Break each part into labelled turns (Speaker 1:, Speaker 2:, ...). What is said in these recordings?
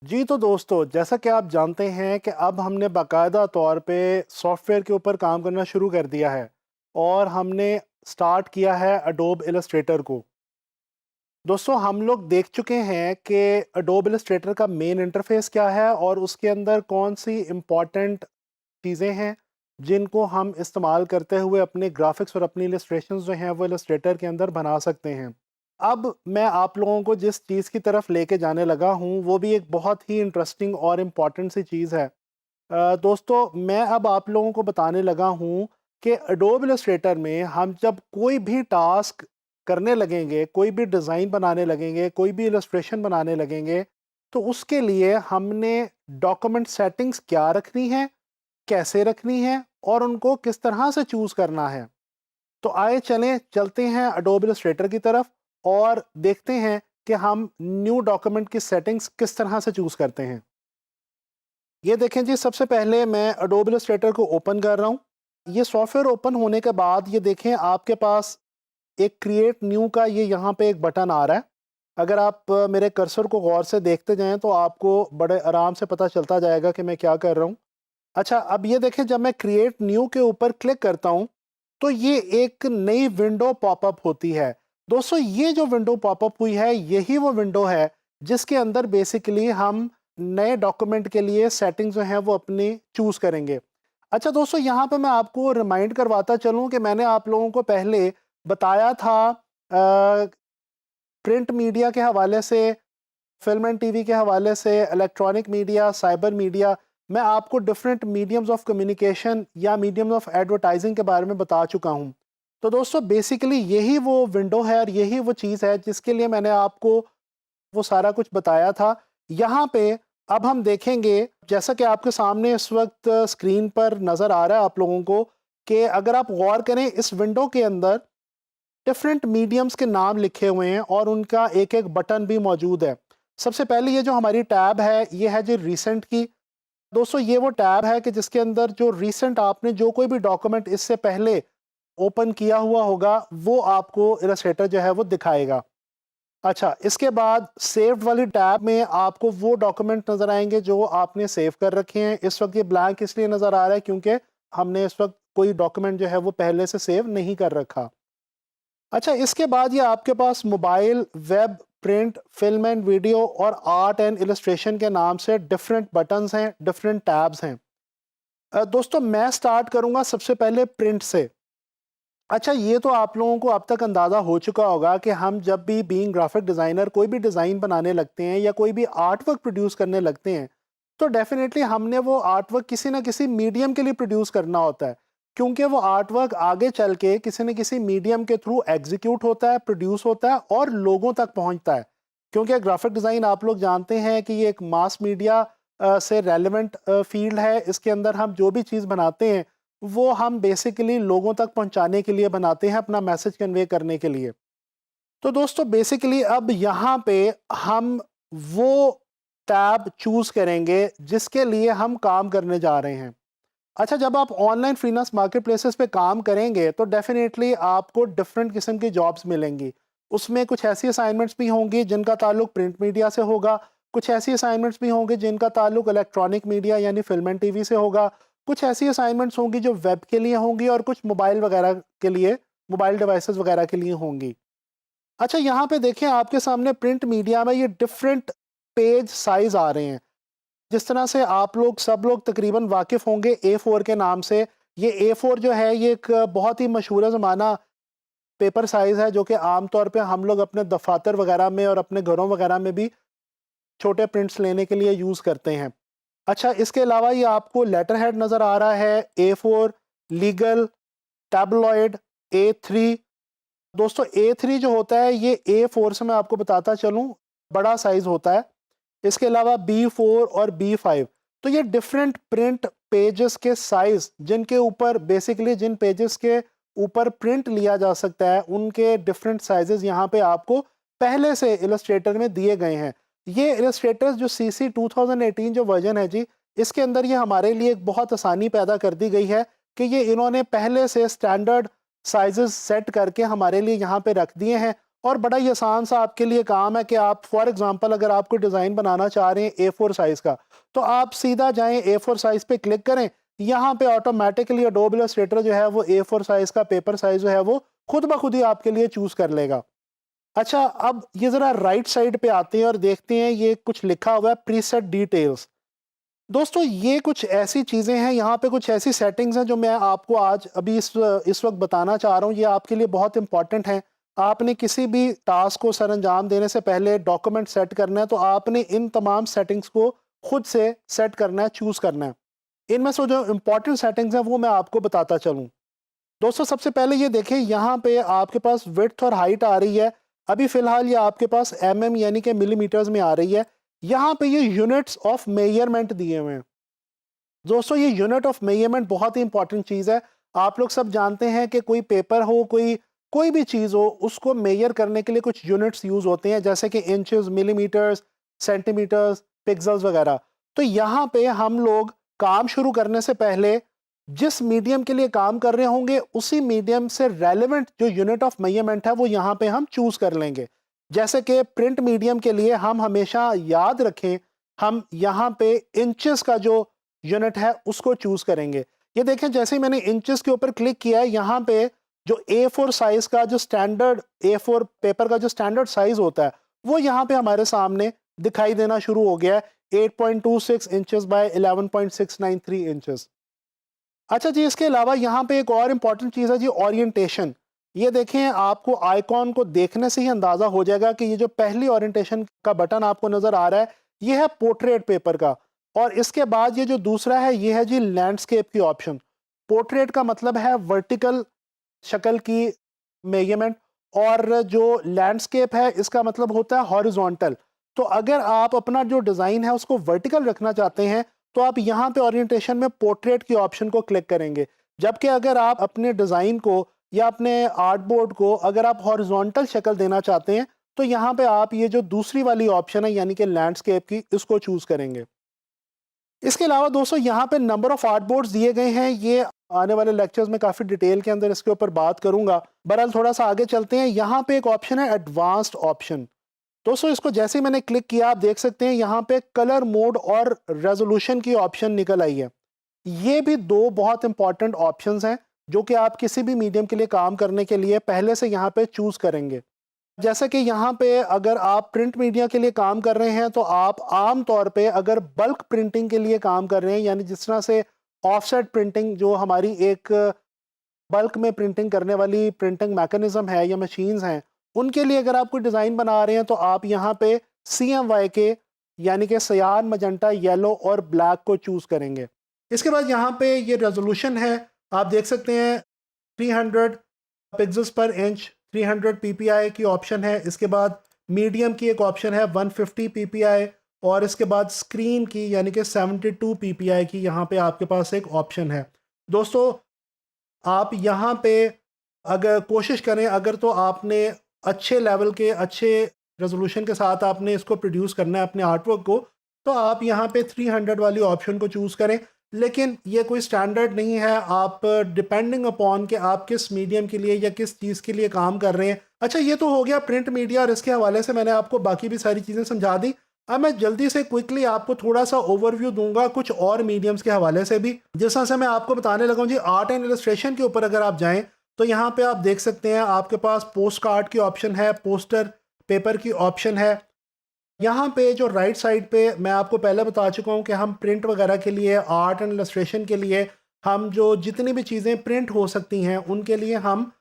Speaker 1: जी तो दोस्तों, जैसा कि आप जानते हैं कि अब हमने बाकायदा तौर पे सॉफ्टवेयर के ऊपर काम करना शुरू कर दिया है और हमने स्टार्ट किया है अडोब इलस्ट्रेटर को। दोस्तों, हम लोग देख चुके हैं कि अडोब इलस्ट्रेटर का मेन इंटरफेस क्या है और उसके अंदर कौन सी इम्पॉर्टेंट चीज़ें हैं जिनको हम इस्तेमाल करते हुए अपने ग्राफिक्स और अपनी इलस्ट्रेशंस जो हैं वो इलस्ट्रेटर के अंदर बना सकते हैं। अब मैं आप लोगों को जिस चीज़ की तरफ लेके जाने लगा हूँ वो भी एक बहुत ही इंटरेस्टिंग और इम्पॉर्टेंट सी चीज़ है। दोस्तों, मैं अब आप लोगों को बताने लगा हूँ कि एडोब इलस्ट्रेटर में हम जब कोई भी टास्क करने लगेंगे, कोई भी डिज़ाइन बनाने लगेंगे, कोई भी इलस्ट्रेशन बनाने लगेंगे, तो उसके लिए हमने डॉक्यूमेंट सेटिंग्स क्या रखनी है, कैसे रखनी है और उनको किस तरह से चूज़ करना है। तो आइए चलते हैं एडोब इलस्ट्रेटर की तरफ और देखते हैं कि हम न्यू डॉक्यूमेंट की सेटिंग्स किस तरह से चूज़ करते हैं। ये देखें जी, सबसे पहले मैं एडोब इलस्ट्रेटर को ओपन कर रहा हूँ। ये सॉफ्टवेयर ओपन होने के बाद ये देखें आपके पास एक क्रिएट न्यू का ये यहाँ पे एक बटन आ रहा है। अगर आप मेरे कर्सर को गौर से देखते जाएं तो आपको बड़े आराम से पता चलता जाएगा कि मैं क्या कर रहा हूँ। अच्छा, अब ये देखें, जब मैं क्रिएट न्यू के ऊपर क्लिक करता हूँ तो ये एक नई विंडो पॉपअप होती है। दोस्तों, ये जो विंडो पॉपअप हुई है यही वो विंडो है जिसके अंदर बेसिकली हम नए डॉक्यूमेंट के लिए सेटिंग जो है वो अपनी चूज करेंगे। अच्छा दोस्तों, यहाँ पे मैं आपको रिमाइंड करवाता चलूँ कि मैंने आप लोगों को पहले बताया था प्रिंट मीडिया के हवाले से, फिल्म एंड टीवी के हवाले से, इलेक्ट्रॉनिक मीडिया, साइबर मीडिया, मैं आपको डिफरेंट मीडियम्स ऑफ कम्युनिकेशन या मीडियम्स ऑफ एडवर्टाइजिंग के बारे में बता चुका हूँ। तो दोस्तों, बेसिकली यही वो विंडो है और यही वो चीज़ है जिसके लिए मैंने आपको वो सारा कुछ बताया था। यहाँ पे अब हम देखेंगे, जैसा कि आपके सामने इस वक्त स्क्रीन पर नज़र आ रहा है आप लोगों को, कि अगर आप गौर करें इस विंडो के अंदर डिफरेंट मीडियम्स के नाम लिखे हुए हैं और उनका एक एक बटन भी मौजूद है। सबसे पहले ये जो हमारी टैब है ये है जी रीसेंट की। दोस्तों, ये वो टैब है कि जिसके अंदर जो रीसेंट आपने जो कोई भी डॉक्यूमेंट इससे पहले ओपन किया हुआ होगा वो आपको इलस्ट्रेटर जो है वो दिखाएगा। अच्छा, इसके बाद सेव्ड वाली टैब में आपको वो डॉक्यूमेंट नज़र आएंगे जो आपने सेव कर रखे हैं। इस वक्त ये ब्लैंक इसलिए नज़र आ रहा है क्योंकि हमने इस वक्त कोई डॉक्यूमेंट जो है वो पहले से सेव नहीं कर रखा। अच्छा, इसके बाद ये आपके पास mobile, web, print, film and video और आर्ट एंड इलस्ट्रेशन के नाम से डिफरेंट बटन्स हैं, डिफरेंट टैब्स हैं। दोस्तों, मैं स्टार्ट करूंगा सबसे पहले प्रिंट से। अच्छा, ये तो आप लोगों को अब तक अंदाज़ा हो चुका होगा कि हम जब भी बीइंग ग्राफिक डिज़ाइनर कोई भी डिज़ाइन बनाने लगते हैं या कोई भी आर्ट वर्क प्रोड्यूस करने लगते हैं तो डेफिनेटली हमने वो आर्ट वर्क किसी ना किसी मीडियम के लिए प्रोड्यूस करना होता है, क्योंकि वो आर्ट वर्क आगे चल के किसी न किसी मीडियम के थ्रू एग्जीक्यूट होता है, प्रोड्यूस होता है और लोगों तक पहुंचता है। क्योंकि ग्राफिक डिज़ाइन आप लोग जानते हैं कि ये एक मास मीडिया से रेलेवेंट फील्ड है। इसके अंदर हम जो भी चीज़ बनाते हैं वो हम बेसिकली लोगों तक पहुंचाने के लिए बनाते हैं, अपना मैसेज कन्वे करने के लिए। तो दोस्तों, बेसिकली अब यहाँ पे हम वो टैब चूज करेंगे जिसके लिए हम काम करने जा रहे हैं। अच्छा, जब आप ऑनलाइन फ्रीलांस मार्केट प्लेसेस पे काम करेंगे तो डेफिनेटली आपको डिफरेंट किस्म की जॉब्स मिलेंगी। उसमें कुछ ऐसी असाइनमेंट्स भी होंगी जिनका ताल्लुक प्रिंट मीडिया से होगा, कुछ ऐसी असाइनमेंट्स भी होंगी जिनका ताल्लुक इलेक्ट्रॉनिक मीडिया यानी फिल्म एंड टीवी से होगा, कुछ ऐसी असाइनमेंट्स होंगी जो वेब के लिए होंगी और कुछ मोबाइल वगैरह के लिए, मोबाइल डिवाइसेस वगैरह के लिए होंगी। अच्छा, यहाँ पे देखें आपके सामने प्रिंट मीडिया में ये डिफरेंट पेज साइज आ रहे हैं। जिस तरह से आप लोग सब लोग तकरीबन वाकिफ़ होंगे A4 के नाम से। ये A4 जो है ये एक बहुत ही मशहूर ज़माना पेपर साइज़ है जो कि आम तौर पे हम लोग अपने दफ़ातर वगैरह में और अपने घरों वगैरह में भी छोटे प्रिंट्स लेने के लिए यूज़ करते हैं। अच्छा, इसके अलावा ये आपको लेटर हेड नज़र आ रहा है A4, लीगल, टैबलॉइड, A3। दोस्तों, A3 जो होता है ये A4 से मैं आपको बताता चलूँ बड़ा साइज़ होता है। इसके अलावा B4 और B5, तो ये डिफरेंट प्रिंट पेजेस के साइज जिनके ऊपर बेसिकली जिन पेजेस के ऊपर प्रिंट लिया जा सकता है उनके डिफरेंट साइजेस यहाँ पे आपको पहले से इलस्ट्रेटर में दिए गए हैं। ये इलस्ट्रेटर्स जो CC 2018 जो वर्जन है जी, इसके अंदर ये हमारे लिए एक बहुत आसानी पैदा कर दी गई है कि ये इन्होंने पहले से स्टैंडर्ड साइजेस सेट करके हमारे लिए यहाँ पे रख दिए हैं और बड़ा ही आसान सा आपके लिए काम है कि आप फॉर एग्जांपल अगर आप कोई डिज़ाइन बनाना चाह रहे हैं A4 साइज़ का, तो आप सीधा जाएं A4 साइज़ पे क्लिक करें। यहाँ पे ऑटोमेटिकली एडोब इलस्ट्रेटर जो है वो A4 साइज़ का पेपर साइज़ जो है वो खुद ब खुद ही आपके लिए चूज़ कर लेगा। अच्छा, अब ये ज़रा राइट साइड पे आते हैं और देखते हैं ये कुछ लिखा हुआ है प्रीसेट डिटेल्स। दोस्तों ये कुछ ऐसी चीज़ें हैं, यहाँ पे कुछ ऐसी सेटिंग्स हैं जो मैं आपको आज अभी इस वक्त बताना चाह रहा हूँ। ये आपके लिए बहुत इंपॉर्टेंट हैं। आपने किसी भी टास्क को सरअंजाम देने से पहले डॉक्यूमेंट सेट करना है, तो आपने इन तमाम सेटिंग्स को खुद से सेट करना है, चूज़ करना है। इनमें से जो इंपॉर्टेंट सेटिंग्स हैं वो मैं आपको बताता चलूँ। दोस्तों सबसे पहले ये देखें, यहाँ पे आपके पास विड्थ और हाइट आ रही है। अभी फ़िलहाल ये आपके पास mm यानी कि मिलीमीटर्स में आ रही है। यहाँ पे ये यूनिट्स ऑफ मेजरमेंट दिए हुए हैं। दोस्तों ये यूनिट ऑफ मेजरमेंट बहुत ही इंपॉर्टेंट चीज़ है। आप लोग सब जानते हैं कि कोई पेपर हो, कोई कोई भी चीज़ हो, उसको मेजर करने के लिए कुछ यूनिट्स यूज़ होते हैं, जैसे कि इंचेस, मिलीमीटर्स, सेंटीमीटर्स, पिक्सल्स वगैरह। तो यहाँ पे हम लोग काम शुरू करने से पहले जिस मीडियम के लिए काम कर रहे होंगे उसी मीडियम से रेलेवेंट जो यूनिट ऑफ मेजरमेंट है वो यहाँ पे हम चूज़ कर लेंगे। जैसे कि प्रिंट मीडियम के लिए हम हमेशा याद रखें, हम यहाँ पे इंचेस का जो यूनिट है उसको चूज करेंगे। ये देखें, जैसे ही मैंने इंचेस के ऊपर क्लिक किया है, यहाँ पे जो A4 साइज का जो स्टैंडर्ड A4 पेपर का जो स्टैंडर्ड साइज होता है वो यहाँ पे हमारे सामने दिखाई देना शुरू हो गया है, 8.26 इंचेस बाय 11.693 इंचेस। अच्छा जी, इसके अलावा यहाँ पे एक और इम्पॉर्टेंट चीज़ है जी, ओरिएंटेशन। ये देखें, आपको आइकॉन को देखने से ही अंदाज़ा हो जाएगा कि ये जो पहली ओरिएंटेशन का बटन आपको नज़र आ रहा है ये है पोर्ट्रेट पेपर का, और इसके बाद ये जो दूसरा है ये है जी लैंडस्केप की ऑप्शन। पोर्ट्रेट का मतलब है वर्टिकल शक्ल की मेजरमेंट, और जो लैंडस्केप है इसका मतलब होता है हॉरिजॉन्टल। तो अगर आप अपना जो डिज़ाइन है उसको वर्टिकल रखना चाहते हैं तो आप यहाँ पे ओरिएंटेशन में पोर्ट्रेट की ऑप्शन को क्लिक करेंगे। जबकि अगर आप अपने डिज़ाइन को या अपने आर्ट बोर्ड को अगर आप हॉरिजॉन्टल शक्ल देना चाहते हैं तो यहाँ पे आप ये जो दूसरी वाली ऑप्शन है यानी कि लैंडस्केप की, इसको चूज़ करेंगे। इसके अलावा दोस्तों यहाँ पे नंबर ऑफ आर्ट बोर्ड्स दिए गए हैं। ये आने वाले लेक्चर्स में काफ़ी डिटेल के अंदर इसके ऊपर बात करूंगा। बहरहाल थोड़ा सा आगे चलते हैं। यहाँ पे एक ऑप्शन है एडवांस्ड ऑप्शन। दोस्तों इसको जैसे ही मैंने क्लिक किया आप देख सकते हैं यहाँ पे कलर मोड और रेजोल्यूशन की ऑप्शन निकल आई है। ये भी दो बहुत इंपॉर्टेंट ऑप्शंस हैं जो कि आप किसी भी मीडियम के लिए काम करने के लिए पहले से यहाँ पे चूज करेंगे। जैसे कि यहाँ पे अगर आप प्रिंट मीडिया के लिए काम कर रहे हैं तो आप आम तौर पे अगर बल्क प्रिंटिंग के लिए काम कर रहे हैं, यानी जिस तरह से ऑफसेट प्रिंटिंग जो हमारी एक बल्क में प्रिंटिंग करने वाली प्रिंटिंग मैकेनिज्म है या मशीन्स हैं, उनके लिए अगर आप कोई डिज़ाइन बना रहे हैं तो आप यहाँ पे CMYK यानी कि सयान, मजंटा, येलो और ब्लैक को चूज़ करेंगे। इसके बाद यहाँ पे ये रेजोल्यूशन है, आप देख सकते हैं 300 पिक्सल्स पर इंच, 300 ppi की ऑप्शन है। इसके बाद मीडियम की एक ऑप्शन है 150 ppi, और इसके बाद स्क्रीन की यानी कि 72 ppi की यहाँ पे आपके पास एक ऑप्शन है। दोस्तों आप यहाँ पे अगर कोशिश करें, अगर तो आपने अच्छे लेवल के अच्छे रेजोल्यूशन के साथ आपने इसको प्रोड्यूस करना है अपने आर्टवर्क को, तो आप यहाँ पे 300 वाली ऑप्शन को चूज़ करें। लेकिन ये कोई स्टैंडर्ड नहीं है, आप डिपेंडिंग अपॉन कि आप किस मीडियम के लिए या किस चीज़ के लिए काम कर रहे हैं। अच्छा, ये तो हो गया प्रिंट मीडिया, और इसके हवाले से मैंने आपको बाकी भी सारी चीज़ें समझा दी। अब मैं जल्दी से क्विकली आपको थोड़ा सा ओवरव्यू दूंगा कुछ और मीडियम्स के हवाले से भी। जिस तरह से मैं आपको बताने लगा हूँ जी, आर्ट एंड इलस्ट्रेशन के ऊपर अगर आप जाएँ तो यहाँ पे आप देख सकते हैं आपके पास पोस्ट कार्ड की ऑप्शन है, पोस्टर पेपर की ऑप्शन है। यहाँ पे जो राइट साइड पे मैं आपको पहले बता चुका हूँ कि हम प्रिंट वगैरह के लिए, आर्ट एंड इलस्ट्रेशन के लिए, हम जो जितनी भी चीज़ें प्रिंट हो सकती हैं उनके लिए हम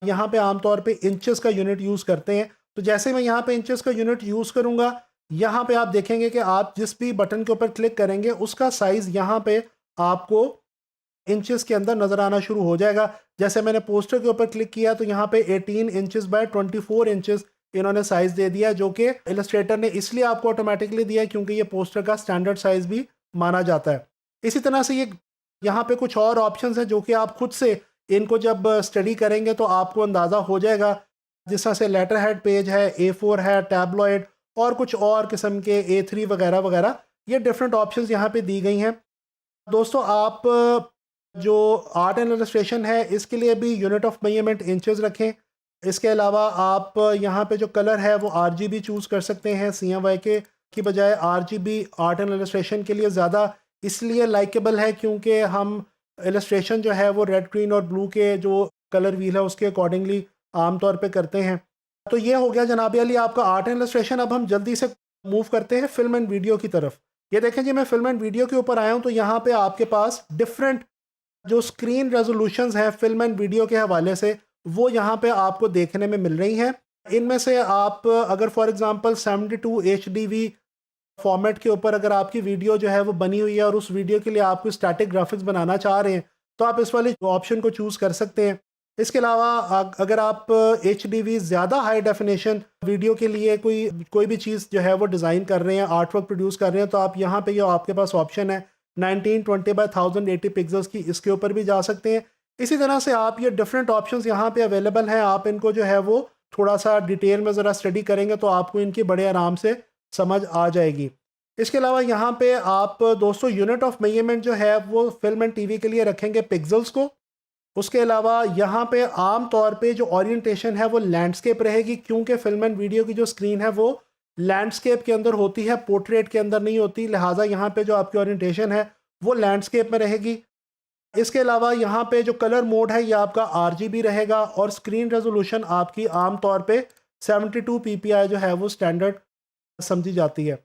Speaker 1: यहाँ पे आमतौर पे इंचेस का यूनिट यूज़ करते हैं। तो जैसे मैं यहाँ पे इंचेस का यूनिट यूज़ करूँगा, यहाँ पे आप देखेंगे कि आप जिस भी बटन के ऊपर क्लिक करेंगे उसका साइज़ यहाँ पे आपको इंचेस के अंदर नज़र आना शुरू हो जाएगा। जैसे मैंने पोस्टर के ऊपर क्लिक किया तो यहाँ पे 18 इंचेस बाय 24 इंचेस इन्होंने साइज़ दे दिया, जो कि इलस्ट्रेटर ने इसलिए आपको ऑटोमेटिकली दिया है क्योंकि ये पोस्टर का स्टैंडर्ड साइज़ भी माना जाता है। इसी तरह से ये यहाँ पे कुछ और ऑप्शंस हैं जो कि आप खुद से इनको जब स्टडी करेंगे तो आपको अंदाज़ा हो जाएगा। जिस तरह से लेटर हेड पेज है, A4 है, टैबलॉइड और कुछ और किस्म के A3 वगैरह वगैरह, ये डिफरेंट ऑप्शंस यहाँ पे दी गई हैं। दोस्तों आप जो आर्ट एंड इलस्ट्रेशन है इसके लिए भी यूनिट ऑफ मेजरमेंट इंचेस रखें। इसके अलावा आप यहाँ पे जो कलर है वो RGB चूज़ कर सकते हैं, CMYK की बजाय RGB आर्ट एंड इलस्ट्रेशन के लिए ज़्यादा इसलिए लाइकेबल है क्योंकि हम इलस्ट्रेशन जो है वो रेड, ग्रीन और ब्लू के जो कलर व्हील है उसके अकॉर्डिंगली आमतौर पे करते हैं। तो ये हो गया जनाब अली आपका आर्ट एंड इलस्ट्रेशन। अब हम जल्दी से मूव करते हैं फिल्म एंड वीडियो की तरफ। ये देखें जी, मैं फिल्म एंड वीडियो के ऊपर आया हूँ, तो यहाँ पे आपके पास डिफरेंट जो स्क्रीन रेजोल्यूशंस हैं फिल्म एंड वीडियो के हवाले से वो यहाँ पे आपको देखने में मिल रही हैं। इनमें से आप अगर फॉर एग्जांपल 72 HDV फॉर्मेट के ऊपर अगर आपकी वीडियो जो है वो बनी हुई है और उस वीडियो के लिए आप कोई स्टैटिक ग्राफिक्स बनाना चाह रहे हैं तो आप इस वाले ऑप्शन को चूज़ कर सकते हैं। इसके अलावा अगर आप HDV ज़्यादा हाई डेफिनेशन वीडियो के लिए कोई भी चीज़ जो है वो डिज़ाइन कर रहे हैं, आर्ट वर्क प्रोड्यूस कर रहे हैं, तो आप यहाँ पे ये आपके पास ऑप्शन है 1920 by 1080 पिक्सल्स की, इसके ऊपर भी जा सकते हैं। इसी तरह से आप ये डिफरेंट ऑप्शंस यहाँ पे अवेलेबल हैं। आप इनको जो है वो थोड़ा सा डिटेल में ज़रा स्टडी करेंगे तो आपको इनकी बड़े आराम से समझ आ जाएगी। इसके अलावा यहाँ पे आप दोस्तों यूनिट ऑफ मेजरमेंट जो है वो फिल्म एंड टीवी के लिए रखेंगे पिक्सल्स को। उसके अलावा यहाँ पे आम तौर पे जो ओरिएंटेशन है वो लैंडस्केप रहेगी, क्योंकि फिल्म एंड वीडियो की जो स्क्रीन है वो लैंडस्केप के अंदर होती है, पोर्ट्रेट के अंदर नहीं होती, लिहाजा यहाँ पे जो आपकी ओरिएंटेशन है वो लैंडस्केप में रहेगी। इसके अलावा यहाँ पे जो कलर मोड है ये आपका RGB रहेगा और स्क्रीन रेजोल्यूशन आपकी आम तौर पे 72 ppi जो है वो स्टैंडर्ड समझी जाती है।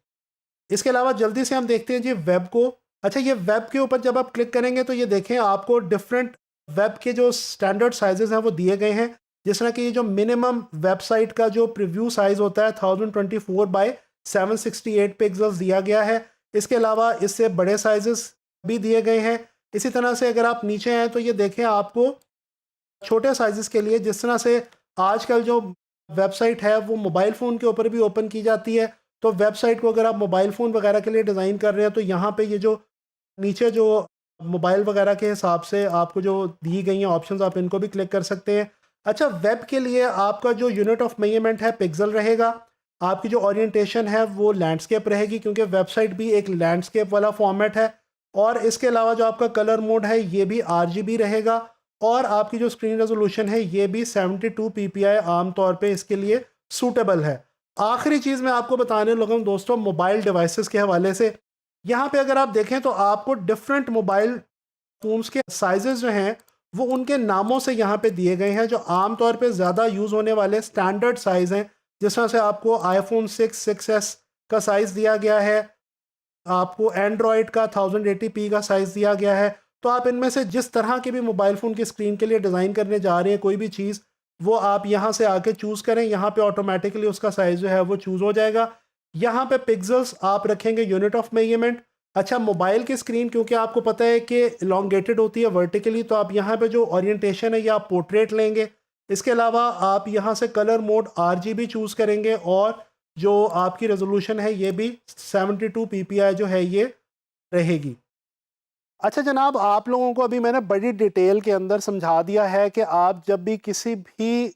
Speaker 1: इसके अलावा जल्दी से हम देखते हैं जी वेब को। अच्छा, ये वेब के ऊपर जब आप क्लिक करेंगे तो ये देखें आपको डिफरेंट वेब के जो स्टैंडर्ड साइजेस हैं वो दिए गए हैं। जिस तरह कि ये जो मिनिमम वेबसाइट का जो प्रीव्यू साइज़ होता है 1024 बाय 768 पिक्सल्स दिया गया है। इसके अलावा इससे बड़े साइजेस भी दिए गए हैं। इसी तरह से अगर आप नीचे हैं तो ये देखें आपको छोटे साइजेस के लिए, जिस तरह से आजकल जो वेबसाइट है वो मोबाइल फ़ोन के ऊपर भी ओपन की जाती है, तो वेबसाइट को अगर आप मोबाइल फ़ोन वगैरह के लिए डिज़ाइन कर रहे हैं तो यहाँ पे ये जो नीचे जो मोबाइल वगैरह के हिसाब से आपको जो दी गई हैं ऑप्शंस, आप इनको भी क्लिक कर सकते हैं। अच्छा, वेब के लिए आपका जो यूनिट ऑफ मेजरमेंट है पिक्सल रहेगा। आपकी जो ओरिएंटेशन है वो लैंडस्केप रहेगी, क्योंकि वेबसाइट भी एक लैंडस्केप वाला फॉर्मेट है। और इसके अलावा जो आपका कलर मोड है ये भी RGB रहेगा और आपकी जो स्क्रीन रेजोल्यूशन है ये भी 72 ppi आमतौर पे इसके लिए सूटेबल है। आखिरी चीज़ मैं आपको बताने लगा हूँ दोस्तों मोबाइल डिवाइसेस के हवाले से। यहाँ पे अगर आप देखें तो आपको डिफरेंट मोबाइल फ़ोन्स के साइजेस जो हैं वो उनके नामों से यहाँ पे दिए गए हैं। जो आमतौर पे ज़्यादा यूज़ होने वाले स्टैंडर्ड साइज़ हैं, जिस तरह से आपको iPhone 6, 6s का साइज़ दिया गया है, आपको एंड्रॉयड का 1080p का साइज़ दिया गया है। तो आप इनमें से जिस तरह के भी मोबाइल फ़ोन की स्क्रीन के लिए डिज़ाइन करने जा रहे हैं कोई भी चीज़, वो आप यहाँ से आके चूज़ करें। यहाँ पे ऑटोमेटिकली उसका साइज़ जो है वो चूज़ हो जाएगा। यहाँ पे पिक्सल्स आप रखेंगे यूनिट ऑफ मेजरमेंट। अच्छा, मोबाइल की स्क्रीन क्योंकि आपको पता है कि इलोंगेटेड होती है वर्टिकली, तो आप यहाँ पे जो ओरिएंटेशन है ये आप पोर्ट्रेट लेंगे। इसके अलावा आप यहाँ से कलर मोड RGB चूज़ करेंगे और जो आपकी रेजोल्यूशन है ये भी 72 ppi जो है ये रहेगी। अच्छा जनाब, आप लोगों को अभी मैंने बड़ी डिटेल के अंदर समझा दिया है कि आप जब भी किसी भी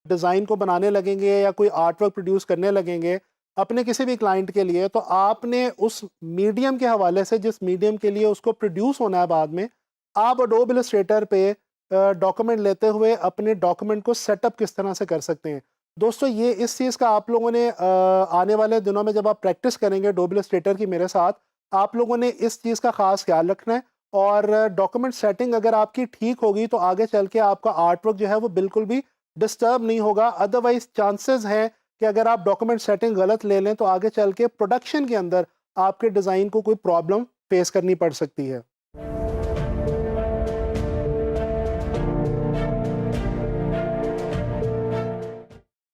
Speaker 1: डिज़ाइन को बनाने लगेंगे या कोई आर्ट वर्क प्रोड्यूस करने लगेंगे अपने किसी भी क्लाइंट के लिए, तो आपने उस मीडियम के हवाले से जिस मीडियम के लिए उसको प्रोड्यूस होना है बाद में, आप एडोब इलस्ट्रेटर पे डॉक्यूमेंट लेते हुए अपने डॉक्यूमेंट को सेटअप किस तरह से कर सकते हैं। दोस्तों ये इस चीज़ का आप लोगों ने आने वाले दिनों में जब आप प्रैक्टिस करेंगे एडोब इलस्ट्रेटर की मेरे साथ, आप लोगों ने इस चीज़ का ख़ास ख्याल रखना है। और डॉक्यूमेंट सेटिंग अगर आपकी ठीक होगी तो आगे चल के आपका आर्ट वर्क जो है वो बिल्कुल भी डिस्टर्ब नहीं होगा। अदरवाइज चांसेस हैं कि अगर आप डॉक्यूमेंट सेटिंग गलत ले लें तो आगे चल के प्रोडक्शन के अंदर आपके डिज़ाइन को कोई प्रॉब्लम फेस करनी पड़ सकती है।